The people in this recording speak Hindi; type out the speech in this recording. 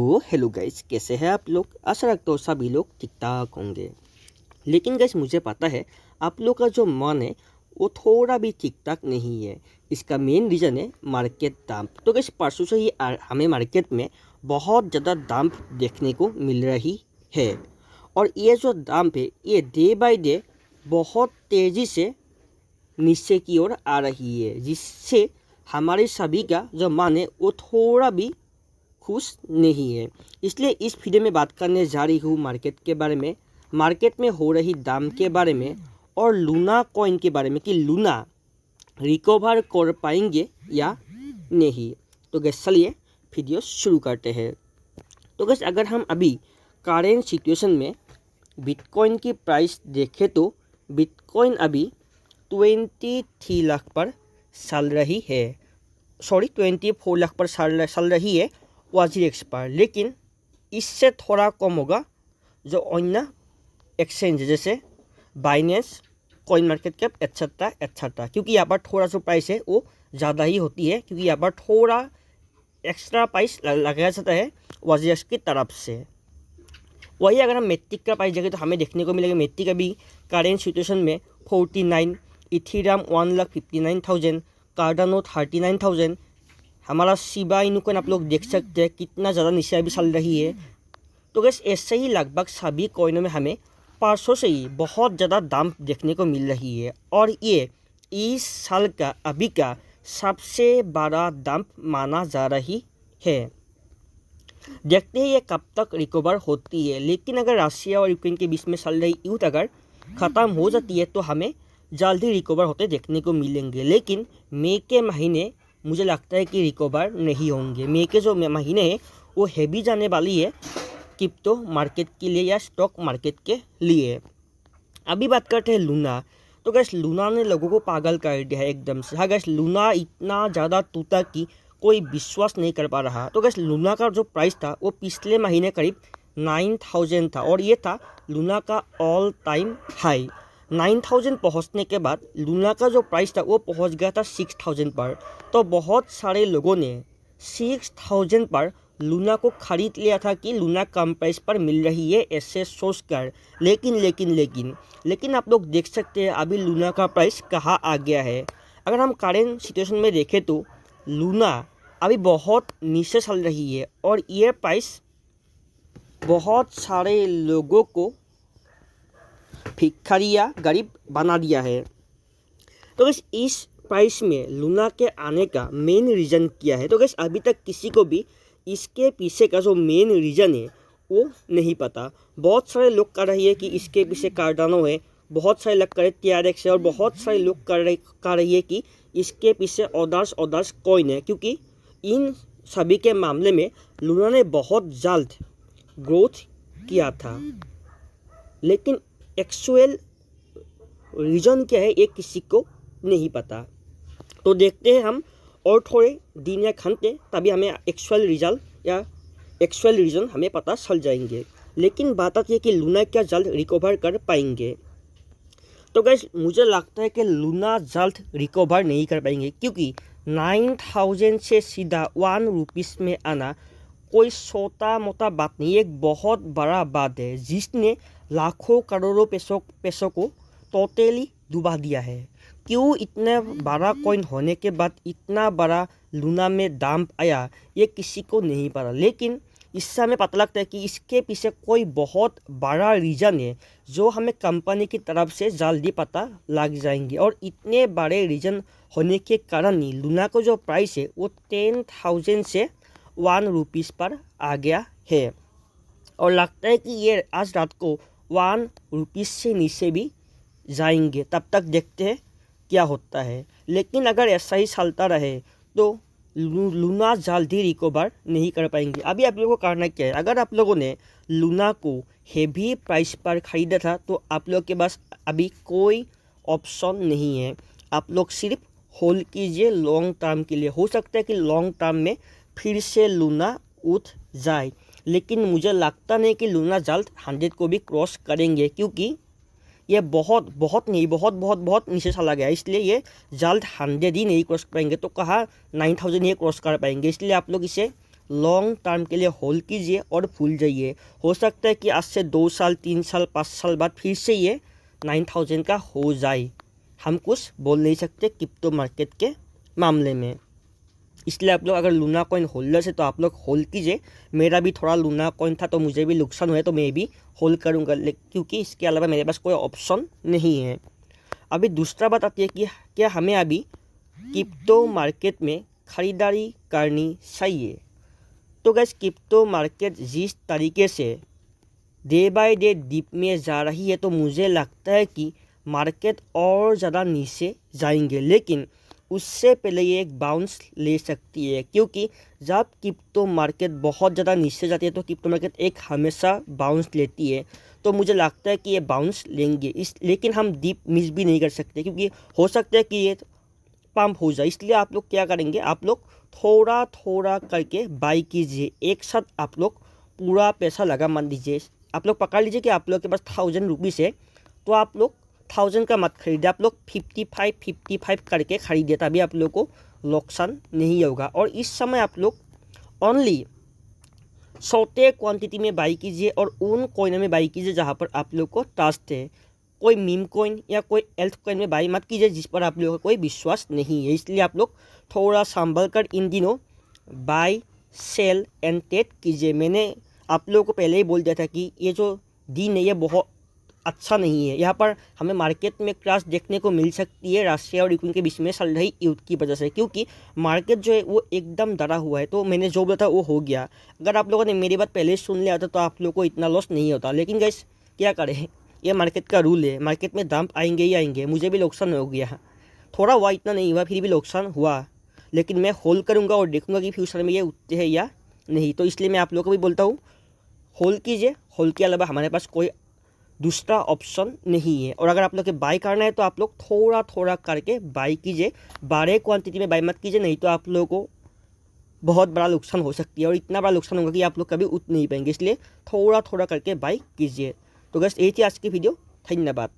हेलो गाइस, कैसे हैं आप लोग। आशा रखता हूँ सभी लोग ठीक ठाक होंगे। लेकिन गाइस मुझे पता है आप लोग का जो मन है वो थोड़ा भी ठीक ठाक नहीं है। इसका मेन रीज़न है मार्केट दाम। तो गाइस परसों से ही हमें मार्केट में बहुत ज़्यादा दाम देखने को मिल रही है और ये जो दाम है ये डे बाय डे बहुत तेज़ी से नीचे की ओर आ रही है, जिससे हमारे सभी का जो मन है वो थोड़ा भी खुश नहीं है। इसलिए इस वीडियो में बात करने जा रही हूँ मार्केट के बारे में, मार्केट में हो रही दाम के बारे में और लूना कॉइन के बारे में कि लूना रिकवर कर पाएंगे या नहीं। तो गैस चलिए वीडियो शुरू करते हैं। तो गैस अगर हम अभी करेंट सिचुएशन में बिटकॉइन की प्राइस देखें तो बिटकॉइन अभी 23 लाख पर चल रही है, 24 लाख पर चल रही है वाजीएक्स पर। लेकिन इससे थोड़ा कम होगा जो अन्य एक्सचेंज जैसे Binance, coin market cap etcetera, क्योंकि यहाँ पर थोड़ा सा प्राइस है वो ज़्यादा ही होती है, क्योंकि यहाँ पर थोड़ा एक्स्ट्रा प्राइस लगाया जाता है वाजीएक्स की तरफ से। वही अगर हम मेट्रिक का प्राइस देखें तो हमें देखने को मिलेगा मेट्रिक अभी करेंट सिचुएशन में 49, इथेरियम 1,59,000, कार्डानो 39,000। हमारा शिबा इनू कॉइन आप लोग देख सकते हैं कितना ज़्यादा नीचे अभी चल रही है। तो गैस ऐसे ही लगभग सभी कॉइनों में हमें परसों से ही बहुत ज़्यादा दाम देखने को मिल रही है और ये इस साल का अभी का सबसे बड़ा दाम माना जा रही है। देखते हैं ये कब तक रिकवर होती है। लेकिन अगर रशिया और यूक्रेन के बीच में चल रही युद्ध अगर ख़त्म हो जाती है तो हमें जल्दी रिकवर होते देखने को मिलेंगे। लेकिन मई के महीने मुझे लगता है कि रिकवर नहीं होंगे। मई के जो महीने हैं वो हैवी जाने वाली है क्रिप्टो मार्केट के लिए या स्टॉक मार्केट के लिए। अभी बात करते हैं लूना। तो गैस लूना ने लोगों को पागल कर दिया है एकदम से। हाँ गैस लूना इतना ज़्यादा टूटा कि कोई विश्वास नहीं कर पा रहा। तो गैस लूना का जो प्राइस था वो पिछले महीने करीब 9,000 था और ये था लूना का ऑल टाइम हाई। 9,000 पहुंचने के बाद लूना का जो प्राइस था वो पहुंच गया था 6,000 पर। तो बहुत सारे लोगों ने 6,000 पर लूना को खरीद लिया था कि लूना कम प्राइस पर मिल रही है ऐसे सोचकर। लेकिन आप लोग देख सकते हैं अभी लूना का प्राइस कहाँ आ गया है। अगर हम करेंट सिचुएशन में देखें तो लूना अभी बहुत नीचे चल रही है और ये प्राइस बहुत सारे लोगों को भिखारिया गरीब बना दिया है। तो गैस इस प्राइस में लूना के आने का मेन रीज़न क्या है। तो गैस अभी तक किसी को भी इसके पीछे का जो मेन रीज़न है वो नहीं पता। बहुत सारे लोग कह रही है कि इसके पीछे कार्डानो है, बहुत सारे लोग कह रहे TRX है और बहुत सारे लोग कह रही है कि इसके पीछे अदर्स कॉइन है, क्योंकि इन सभी के मामले में लूना ने बहुत जल्द ग्रोथ किया था। लेकिन एक्चुअल रीज़न क्या है ये किसी को नहीं पता। तो देखते हैं हम और थोड़े दिन या घंटे, तभी हमें एक्चुअल रिजल्ट या एक्चुअल रीज़न हमें पता चल जाएंगे। लेकिन बात आती है कि लूना क्या जल्द रिकवर कर पाएंगे। तो गैस मुझे लगता है कि लूना जल्द रिकवर नहीं कर पाएंगे, क्योंकि 9,000 से सीधा 1 रुपीज़ में आना कोई छोटा मोटा बात नहीं, एक बहुत बड़ा बात है जिसने लाखों करोड़ों पैसों को टोटली डुबा दिया है। क्यों इतना बड़ा कॉइन होने के बाद इतना बड़ा लूना में दाम आया ये किसी को नहीं पता। लेकिन इससे हमें पता लगता है कि इसके पीछे कोई बहुत बड़ा रीज़न है जो हमें कंपनी की तरफ से जल्दी पता लग जाएंगे। और इतने बड़े रीज़न होने के कारण ही लूना का जो प्राइस है वो 10,000 से 1 रुपीज़ पर आ गया है और लगता है कि ये आज रात को 1 रुपीज़ से नीचे भी जाएंगे। तब तक देखते हैं क्या होता है। लेकिन अगर ऐसा ही चलता रहे तो लूना जल्दी रिकवर नहीं कर पाएंगे। अभी आप लोगों को करना क्या है, अगर आप लोगों ने लूना को हेवी प्राइस पर ख़रीदा था तो आप लोग के पास अभी कोई ऑप्शन नहीं है। आप लोग सिर्फ होल्ड कीजिए लॉन्ग टर्म के लिए। हो सकता है कि लॉन्ग टर्म में फिर से लूना उठ जाए, लेकिन मुझे लगता नहीं कि लूना जल्द 100 को भी क्रॉस करेंगे, क्योंकि ये बहुत नीचे चला गया। इसलिए ये जल्द 100 ही नहीं क्रॉस करेंगे। तो कहा 9,000 ही क्रॉस कर पाएंगे। इसलिए आप लोग इसे लॉन्ग टर्म के लिए होल्ड कीजिए और भूल जाइए। हो सकता है कि आज से 2 साल 3 साल 5 साल बाद फिर से ये 9000 का हो जाए। हम कुछ बोल नहीं सकते क्रिप्टो मार्केट के मामले में। इसलिए आप लोग अगर लूना कॉइन होल्डर्स है तो आप लोग होल्ड कीजिए। मेरा भी थोड़ा लूना कॉइन था तो मुझे भी नुकसान हुआ तो मैं भी होल्ड करूँगा, क्योंकि इसके अलावा मेरे पास कोई ऑप्शन नहीं है। अभी दूसरा बात आती है कि क्या हमें अभी क्रिप्टो मार्केट में ख़रीदारी करनी चाहिए। तो गाइस, क्रिप्टो मार्केट जिस तरीके से डे बाय डे डीप में जा रही है तो मुझे लगता है कि मार्केट और ज़्यादा नीचे जाएंगे, लेकिन उससे पहले ये एक बाउंस ले सकती है, क्योंकि जब क्रिप्टो मार्केट बहुत ज़्यादा नीचे जाती है तो क्रिप्टो मार्केट एक हमेशा बाउंस लेती है। तो मुझे लगता है कि ये बाउंस लेंगे लेकिन हम डीप मिस भी नहीं कर सकते, क्योंकि हो सकता है कि ये पंप हो जाए। इसलिए आप लोग क्या करेंगे, आप लोग थोड़ा थोड़ा करके बाई कीजिए। एक साथ आप लोग पूरा पैसा लगा मान दीजिए। आप लोग पकड़ लीजिए कि आप लोग के पास 1000 रुपीज़ है तो आप लोग 1000 का मत खरीदे, आप लोग 55 करके खरीदिए, तभी आप लोग को नुकसान नहीं होगा। और इस समय आप लोग ओनली छोटे क्वांटिटी में बाई कीजिए और उन कॉइन में बाई कीजिए जहाँ पर आप लोग को ट्रस्ट है। कोई मीम कॉइन या कोई एल्थ कॉइन में बाई मत कीजिए जिस पर आप लोगों का कोई विश्वास नहीं है। इसलिए आप लोग थोड़ा संभल कर इन दिनों बाई सेल एंड ट्रेड कीजिए। मैंने आप लोगों को पहले ही बोल दिया था कि ये जो दिन है ये बहुत अच्छा नहीं है। यहाँ पर हमें मार्केट में क्रैश देखने को मिल सकती है रशिया और यूक्रेन के बीच में चल रही युद्ध की वजह से, क्योंकि मार्केट जो है वो एकदम डरा हुआ है। तो मैंने जो बोला था वो हो गया। अगर आप लोगों ने मेरी बात पहले सुन लिया था तो आप लोगों को इतना लॉस नहीं होता। लेकिन गाइस, क्या करें, ये मार्केट का रूल है, मार्केट में दाम आएंगे ही आएंगे। मुझे भी नुकसान हो गया, थोड़ा हुआ, इतना नहीं हुआ, फिर भी नुकसान हुआ। लेकिन मैं होल्ड करूँगा और देखूँगा कि फ्यूचर में ये उठते हैं या नहीं। तो इसलिए मैं आप लोगों को भी बोलता हूँ होल्ड कीजिए। होल्ड के अलावा हमारे पास कोई दूसरा ऑप्शन नहीं है। और अगर आप लोग के बाई करना है तो आप लोग थोड़ा थोड़ा करके बाई कीजिए, बड़े क्वांटिटी में बाई मत कीजिए, नहीं तो आप लोगों को बहुत बड़ा नुकसान हो सकती है। और इतना बड़ा नुकसान होगा कि आप लोग कभी उठ नहीं पाएंगे। इसलिए थोड़ा थोड़ा करके बाई कीजिए। तो बस यही थी आज की वीडियो। धन्यवाद।